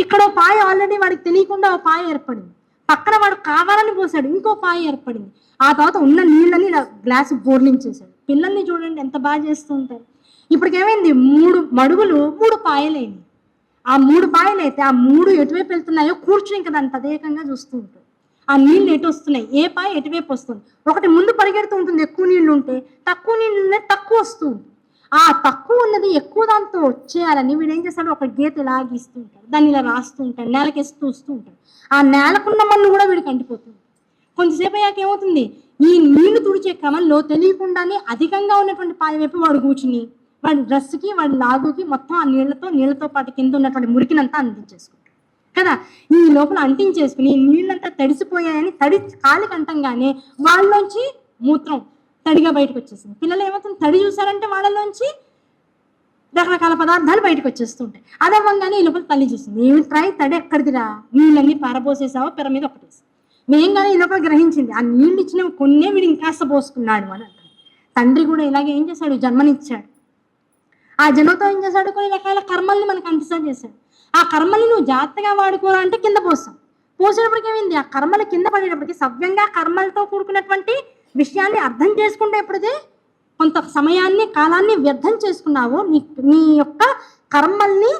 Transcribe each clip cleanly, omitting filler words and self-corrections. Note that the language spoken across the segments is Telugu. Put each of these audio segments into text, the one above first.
ఇక్కడ ఓ పాయ ఆల్రెడీ వాడికి తెలియకుండా ఓ పాయ ఏర్పడింది, పక్కన వాడు కావాలని పోసాడు ఇంకో పాయ ఏర్పడింది, ఆ తర్వాత ఉన్న నీళ్ళని ఇలా గ్లాసు బోర్లించేశాడు. పిల్లల్ని చూడండి ఎంత బాగా చేస్తూ ఉంటారు. ఇప్పటికేమైంది, 3 మడుగులు 3 పాయలైంది. ఆ 3 పాయలు అయితే ఆ 3 ఎటువైపు వెళ్తున్నాయో కూర్చుని ఇంకా దాన్ని తదేకంగా చూస్తూ ఉంటాడు. ఆ నీళ్ళు ఎటు వస్తున్నాయి, ఏ పాయ ఎటువైపు వస్తుంది, ఒకటి ముందు పరిగెడుతూ ఉంటుంది ఎక్కువ నీళ్లు ఉంటే, తక్కువ నీళ్ళు ఉంటే తక్కువ వస్తూ ఉంటుంది. ఆ తక్కువ ఉన్నది ఎక్కువ దాంతో వచ్చేయాలని వీడు ఏం చేస్తాడు, ఒక గీత ఇలా గీస్తూ ఉంటాడు, దాన్ని ఇలా రాస్తూ ఉంటాడు, నేలకేస్తూ వస్తూ ఉంటాడు. ఆ నేలకున్న మన్ను కూడా వీడికి అంటిపోతుంది. కొంతసేపు అయ్యాక ఏమవుతుంది, ఈ నీళ్లు తుడిచే క్రమంలో తెలియకుండానే అధికంగా ఉన్నటువంటి పాయ వైపు వాడు కూర్చుని వాడి డ్రెస్కి వాడి లాగుకి మొత్తం ఆ నీళ్లతో పాటు కింద ఉన్నటువంటి మురికినంతా అంటించేసుకుంటాడు కదా. ఈ లోపల అంటించేసుకుని నీళ్ళంతా తడిసిపోయాయని కాలికి అంటంగానే వాళ్ళలోంచి మూత్రం తడిగా బయటకు వచ్చేసింది. పిల్లలు ఏమవుతుంది, తడి చూసారంటే వాళ్ళలోంచి రకరకాల పదార్థాలు బయటకు వచ్చేస్తుంటాయి. అదవ్వంగానే ఈ లోపల తల్లి చూస్తుంది, ఏమి ట్రై తడి ఎక్కడిదిరా, నీళ్ళన్నీ పారబోసేసావో పిర మీద ఒకటేసి. మేంగానే ఈ లోపల గ్రహించింది, ఆ నీళ్ళు ఇచ్చినవి కొన్నే వీడు ఇంకాస్త పోసుకున్నాడు అని అంటారు. తండ్రి కూడా ఇలాగే ఏం చేశాడు, జన్మనిచ్చాడు. ఆ జన్మతో ఏం చేశాడు, కొన్ని రకాల కర్మల్ని మనకు అంటిసా చేశాడు. ఆ కర్మల్ని నువ్వు జాగ్రత్తగా వాడుకోరా అంటే కింద పోసేటప్పటికి ఏమైంది, ఆ కర్మలు కింద పడేటప్పటికి సవ్యంగా కర్మలతో కూడుకున్నటువంటి విషయాన్ని అర్థం చేసుకుంటే ఎప్పుడైతే కొంత సమయాన్ని కాలాన్ని వ్యర్థం చేసుకున్నావో, నీ యొక్క కర్మల్ని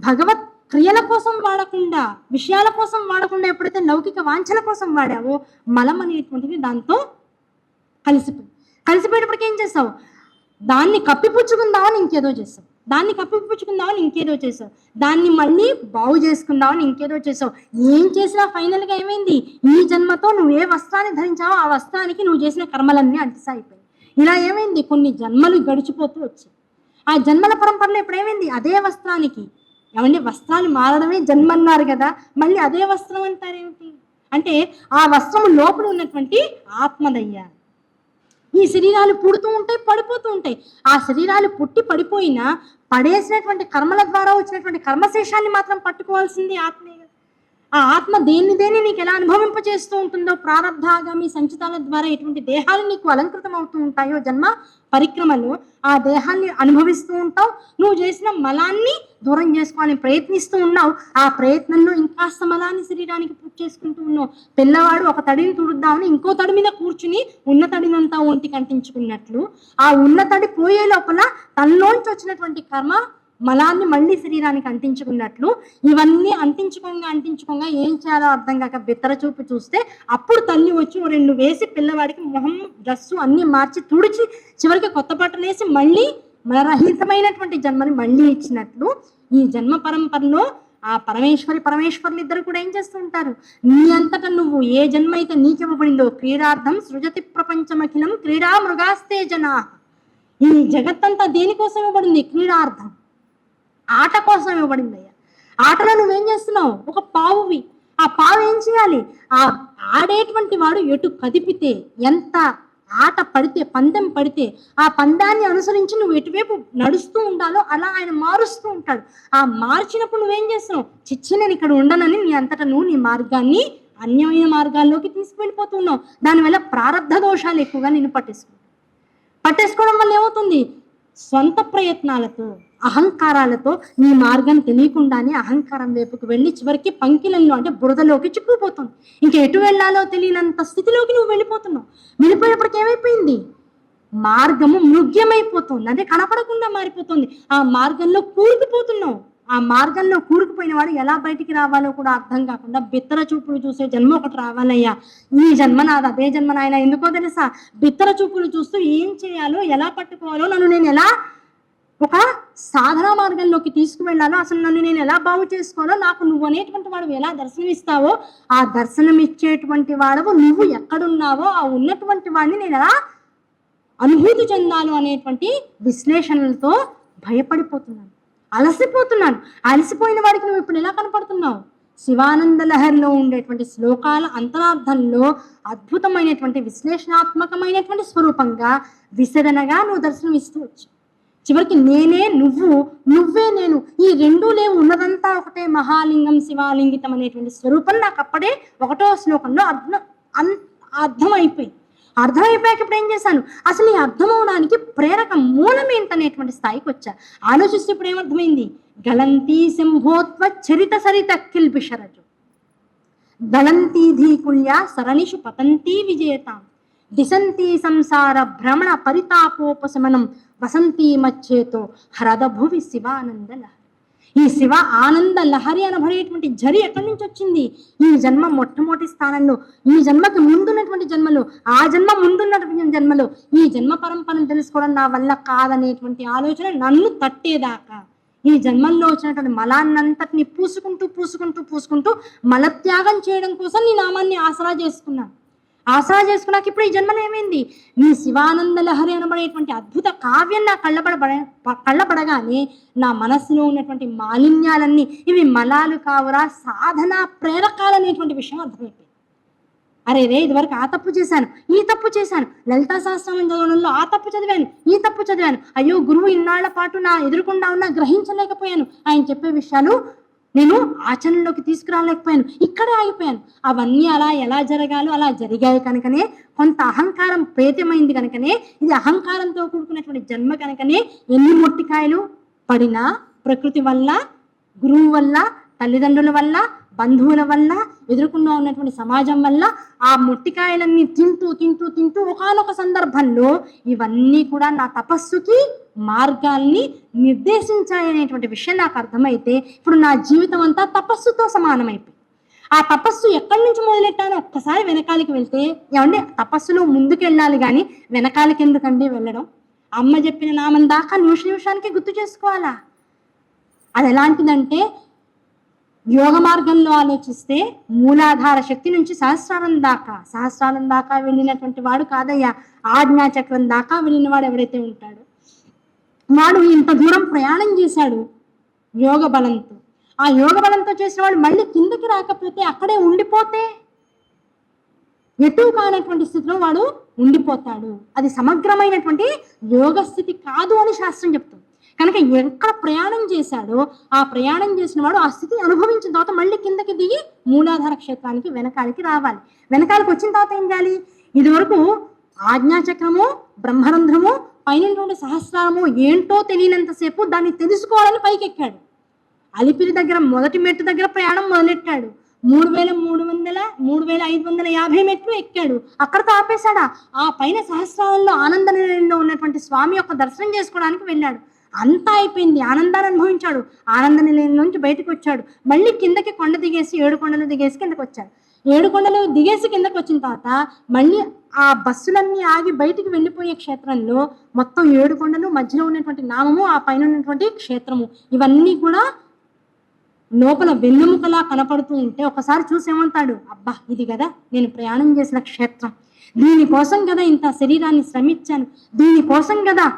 భగవత్ క్రియల కోసం వాడకుండా, విషయాల కోసం వాడకుండా ఎప్పుడైతే లౌకిక వాంఛల కోసం వాడావో మలం అనేటువంటిది దాంతో కలిసిపోయేటప్పటికి ఏం చేస్తావు, దాన్ని కప్పిపుచ్చుకుందామని ఇంకేదో చేస్తావు, దాన్ని మళ్ళీ బాగు చేసుకుందామని ఇంకేదో చేసావు. ఏం చేసినా ఫైనల్గా ఏమైంది, ఈ జన్మతో నువ్వు ఏ వస్త్రాన్ని ధరించావో ఆ వస్త్రానికి నువ్వు చేసిన కర్మలన్నీ అంటిసాయిపోయి ఇలా ఏమైంది, కొన్ని జన్మలు గడిచిపోతూ వచ్చాయి. ఆ జన్మల పరంపరలో ఇప్పుడు ఏమైంది, అదే వస్త్రానికి ఏమంటే వస్త్రాలు మారడమే జన్మ అన్నారు కదా, మళ్ళీ అదే వస్త్రం అంటారేమిటి అంటే ఆ వస్త్రం లోపల ఉన్నటువంటి ఆత్మదయ్యా. ఈ శరీరాలు పుడుతూ ఉంటాయి, పడిపోతూ ఉంటాయి. ఆ శరీరాలు పుట్టి పడిపోయినా పడేసినటువంటి కర్మల ద్వారా వచ్చినటువంటి కర్మశేషాన్ని మాత్రం పట్టుకోవాల్సింది ఆత్మే. ఆ ఆత్మ దేన్ని నీకు ఎలా అనుభవింపచేస్తూ ఉంటుందో, ప్రారంధాగామి సంచితాల ద్వారా ఎటువంటి దేహాలు నీకు అలంకృతం అవుతూ ఉంటాయో జన్మ పరిక్రమలో ఆ దేహాన్ని అనుభవిస్తూ ఉంటావు. నువ్వు చేసిన మలాన్ని దూరం చేసుకోవాలని ప్రయత్నిస్తూ ఉన్నావు. ఆ ప్రయత్నంలో ఇంకాస్త మలాన్ని శరీరానికి పూర్తి చేసుకుంటూ ఉన్నావు. పిల్లవాడు ఒక తడిని తుడుద్దామని ఇంకో తడి మీద కూర్చుని ఉన్న తడినంతా ఒంటికి అంటించుకున్నట్లు, ఆ ఉన్న తడి పోయే లోపల తనలోంచి వచ్చినటువంటి కర్మ మలాన్ని మళ్ళీ శరీరానికి అంటించుకున్నట్లు ఇవన్నీ అంటించుకోగా ఏం చేయాలో అర్థం కాక బిత్తర చూపు చూస్తే అప్పుడు తల్లి వచ్చి 2 వేసి పిల్లవాడికి మొహం డ్రస్సు అన్ని మార్చి తుడిచి చివరికి కొత్త బట్టలు వేసి మళ్ళీ మలరహితమైనటువంటి జన్మని మళ్ళీ ఇచ్చినట్లు ఈ జన్మ పరంపరలో ఆ పరమేశ్వరులు ఇద్దరు కూడా ఏం చేస్తూ ఉంటారు, నీ అంతటా నువ్వు ఏ జన్మ అయితే నీకివ్వబడిందో, క్రీడార్థం సృజతి ప్రపంచమఖిలం క్రీడా మృగాస్తే జనా. ఈ జగత్తంతా దేనికోసం ఇవ్వబడింది, క్రీడార్థం, ఆట కోసం ఇవ్వబడింది అయ్యా. ఆటలో నువ్వేం చేస్తున్నావు, ఒక పావువి. ఆ పావు ఏం చేయాలి, ఆ ఆడేటువంటి వాడు ఎటు కదిపితే, ఎంత ఆట పడితే, పందెం పడితే ఆ పందాన్ని అనుసరించి నువ్వు ఎటువైపు నడుస్తూ ఉండాలో అలా ఆయన మారుస్తూ ఉంటాడు. ఆ మార్చినప్పుడు నువ్వేం చేస్తున్నావు, చిచ్చి నేను ఇక్కడ ఉండనని నీ అంతటా నువ్వు నీ మార్గాన్ని అన్యమైన మార్గాల్లోకి తీసుకువెళ్ళిపోతున్నావు. దానివల్ల ప్రారంధ దోషాలు ఎక్కువగా నిన్ను పట్టేసుకోవడం వల్ల ఏమవుతుంది, స్వంత ప్రయత్నాలతో అహంకారాలతో నీ మార్గం తెలియకుండానే అహంకారం వైపుకు వెళ్ళి చివరికి పంకిలంలో అంటే బురదలోకి చిక్కుపోతుంది. ఇంకా ఎటు వెళ్ళాలో తెలియనంత స్థితిలోకి నువ్వు వెళ్ళిపోయేప్పటికి ఏమైపోయింది, మార్గము మృగ్యమైపోతుంది, అంటే కనపడకుండా మారిపోతుంది. ఆ మార్గంలో కూరుకుపోతున్నావు. ఆ మార్గంలో కూరుకుపోయిన వాడు ఎలా బయటికి రావాలో కూడా అర్థం కాకుండా బిత్తర చూపులు చూసే జన్మ ఒకటి రావాలయ్యా. ఈ జన్మ నాది, అదే జన్మ నాయన. ఎందుకో తెలుసా, బిత్తర చూపులు చూస్తూ ఏం చేయాలో, ఎలా పట్టుకోవాలో, నన్ను నేను ఎలా ఒక సాధన మార్గంలోకి తీసుకువెళ్ళాలో, అసలు నన్ను నేను ఎలా బాగు చేసుకోవాలో, నాకు నువ్వు అనేటువంటి వాడు ఎలా దర్శనమిస్తావో, ఆ దర్శనం ఇచ్చేటువంటి వాడవు నువ్వు ఎక్కడున్నావో ఆ ఉన్నటువంటి వాడిని నేను ఎలా అనుభూతి చెందాను అనేటువంటి విశ్లేషణలతో భయపడిపోతున్నాను, అలసిపోయిన వాడికి నువ్వు ఇప్పుడు ఎలా కనపడుతున్నావు, శివానంద లహరిలో ఉండేటువంటి శ్లోకాల అంతరార్థంలో అద్భుతమైనటువంటి విశ్లేషణాత్మకమైనటువంటి స్వరూపంగా విసరణగా నువ్వు దర్శనం ఇస్తూ వచ్చు. చివరికి నేనే నువ్వే నేను, ఈ రెండూ లేవు, ఉన్నదంతా ఒకటే మహాలింగం శివాలింగితం అనేటువంటి స్వరూపం నాకు అప్పుడే 1వ శ్లోకంలో అర్థమైపోయింది. అర్థమైపోయాక ఇప్పుడు ఏం చేశాను, అసలు ఈ అర్థం అవడానికి ప్రేరక మూలం ఏంటనేటువంటి స్థాయికి వచ్చా. ఆలోచిస్తే ఇప్పుడు ఏమర్థమైంది, గలంతీ సింహోత్వ చరిత సరిత కిల్బిషరజు దళంతీ ధీకుల్య సరణిషు పతంతీ విజేతాం దిశంతీ సంసార భ్రమణ పరితాపోపశమనం వసంతీ మచ్చేతో హరద భువి శివానంద లహరి. ఈ శివ ఆనంద లహరి అనబడేటువంటి జరి ఎక్కడి నుంచి వచ్చింది, ఈ జన్మ మొట్టమొదటి స్థానంలో, ఈ జన్మకి ముందున్నటువంటి జన్మలో, ఆ జన్మ ముందున్నటువంటి జన్మలో ఈ జన్మ పరంపరను తెలుసుకోవడం నా వల్ల కాదనేటువంటి ఆలోచన నన్ను తట్టేదాకా ఈ జన్మల్లో వచ్చినటువంటి మలాన్నంతటిని పూసుకుంటూ మలత్యాగం చేయడం కోసం నీ నామాన్ని ఆసరా చేసుకున్నాను. ఆసరా చేసుకున్నాక ఇప్పుడు ఈ జన్మలో ఏమైంది, నీ శివానంద లహరి అనబడేటువంటి అద్భుత కావ్యం నా కళ్ళబడగానే నా మనస్సులో ఉన్నటువంటి మాలిన్యాలన్నీ ఇవి మలాలు కావురా, సాధన ప్రేరకాలనేటువంటి విషయం అర్థమైపోయింది. అరే రే, ఇదివరకు ఆ తప్పు చేశాను, ఈ తప్పు చేశాను, లలితా సహస్రనామం చదవడంలో ఆ తప్పు చదివాను, ఈ తప్పు చదివాను, అయ్యో గురువు ఇన్నాళ్ల పాటు నా ఎదురుకుండా ఉన్నా గ్రహించలేకపోయాను, ఆయన చెప్పే విషయాలు నేను ఆచరణలోకి తీసుకురాలేకపోయాను, ఇక్కడే ఆగిపోయాను. అవన్నీ అలా ఎలా జరగాలో అలా జరిగాయి కనుకనే, కొంత అహంకారం ప్రేతమైంది కనుకనే, ఇది అహంకారంతో కూడుకున్నటువంటి జన్మ కనుకనే ఎన్ని మొట్టికాయలు పడినా ప్రకృతి వల్ల, గురువు వల్ల, తల్లిదండ్రుల వల్ల, బంధువుల వల్ల, ఎదుర్కొన్నా ఉన్నటువంటి సమాజం వల్ల ఆ మొట్టికాయలన్నీ తింటూ ఒకానొక సందర్భంలో ఇవన్నీ కూడా నా తపస్సుకి మార్గాల్ని నిర్దేశించాయనేటువంటి విషయం నాకు అర్థమైతే ఇప్పుడు నా జీవితం అంతా తపస్సుతో సమానమైపోయింది. ఆ తపస్సు ఎక్కడి నుంచి మొదలెట్టానో ఒక్కసారి వెనకాలకి వెళ్తే, ఏమంటే తపస్సులో ముందుకు వెళ్ళాలి కానీ వెనకాలకి ఎందుకండి వెళ్ళడం, అమ్మ చెప్పిన నామం దాకా నిమిషానికి గుర్తు చేసుకోవాలా. అది ఎలాంటిదంటే, యోగ మార్గంలో ఆలోచిస్తే మూలాధార శక్తి నుంచి సహస్రాలం దాకా వెళ్ళినటువంటి వాడు కాదయ్యా, ఆజ్ఞాచక్రం దాకా వెళ్ళిన వాడు ఎవరైతే ఉంటాడో వాడు ఇంత దూరం ప్రయాణం చేశాడు యోగ బలంతో. ఆ యోగ బలంతో చేసిన వాడు మళ్ళీ కిందకి రాకపోతే, అక్కడే ఉండిపోతే ఎటు కానటువంటి స్థితిలో వాడు ఉండిపోతాడు. అది సమగ్రమైనటువంటి యోగ స్థితి కాదు అని శాస్త్రం చెప్తుంది. కనుక ఎక్కడ ప్రయాణం చేశాడో ఆ ప్రయాణం చేసిన వాడు ఆ స్థితి అనుభవించిన తర్వాత మళ్ళీ కిందకి దిగి మూలాధార క్షేత్రానికి వెనకాలకి రావాలి. వెనకాలకి వచ్చిన తర్వాత ఏం చేయాలి, ఇదివరకు ఆజ్ఞాచక్రము, బ్రహ్మరంధ్రము, పైన సహస్రారము ఏంటో తెలియనంతసేపు దాన్ని తెలుసుకోవాలని పైకి ఎక్కాడు. అలిపిరి దగ్గర మొదటి మెట్టు దగ్గర ప్రయాణం మొదలెట్టాడు. 3550 మెట్లు ఎక్కాడు, అక్కడతో ఆపేశాడా. ఆ పైన సహస్రాలలో ఆనంద నిలయంలో ఉన్నటువంటి స్వామి యొక్క దర్శనం చేసుకోవడానికి వెళ్ళాడు. అంతా అయిపోయింది, ఆనందాన్ని అనుభవించాడు, ఆనంద నిలయం నుంచి బయటకు వచ్చాడు. మళ్ళీ కిందకి కొండ దిగేసి 7 కొండలు దిగేసి కిందకి వచ్చాడు. 7 కొండలు దిగేసి కిందకి వచ్చిన తర్వాత మళ్ళీ ఆ బస్సులన్నీ ఆగి బయటికి వెళ్ళిపోయే క్షేత్రంలో మొత్తం 7 కొండలు, మధ్యలో ఉన్నటువంటి నామము, ఆ పైన ఉన్నటువంటి క్షేత్రము, ఇవన్నీ కూడా లోపల వెన్నుముకలా కనపడుతూ ఉంటే ఒకసారి చూసేమంటాడు, అబ్బా ఇది కదా నేను ప్రయాణం చేసిన క్షేత్రం, దీనికోసం కదా ఇంత శరీరాన్ని శ్రమించాను, దీనికోసం కదా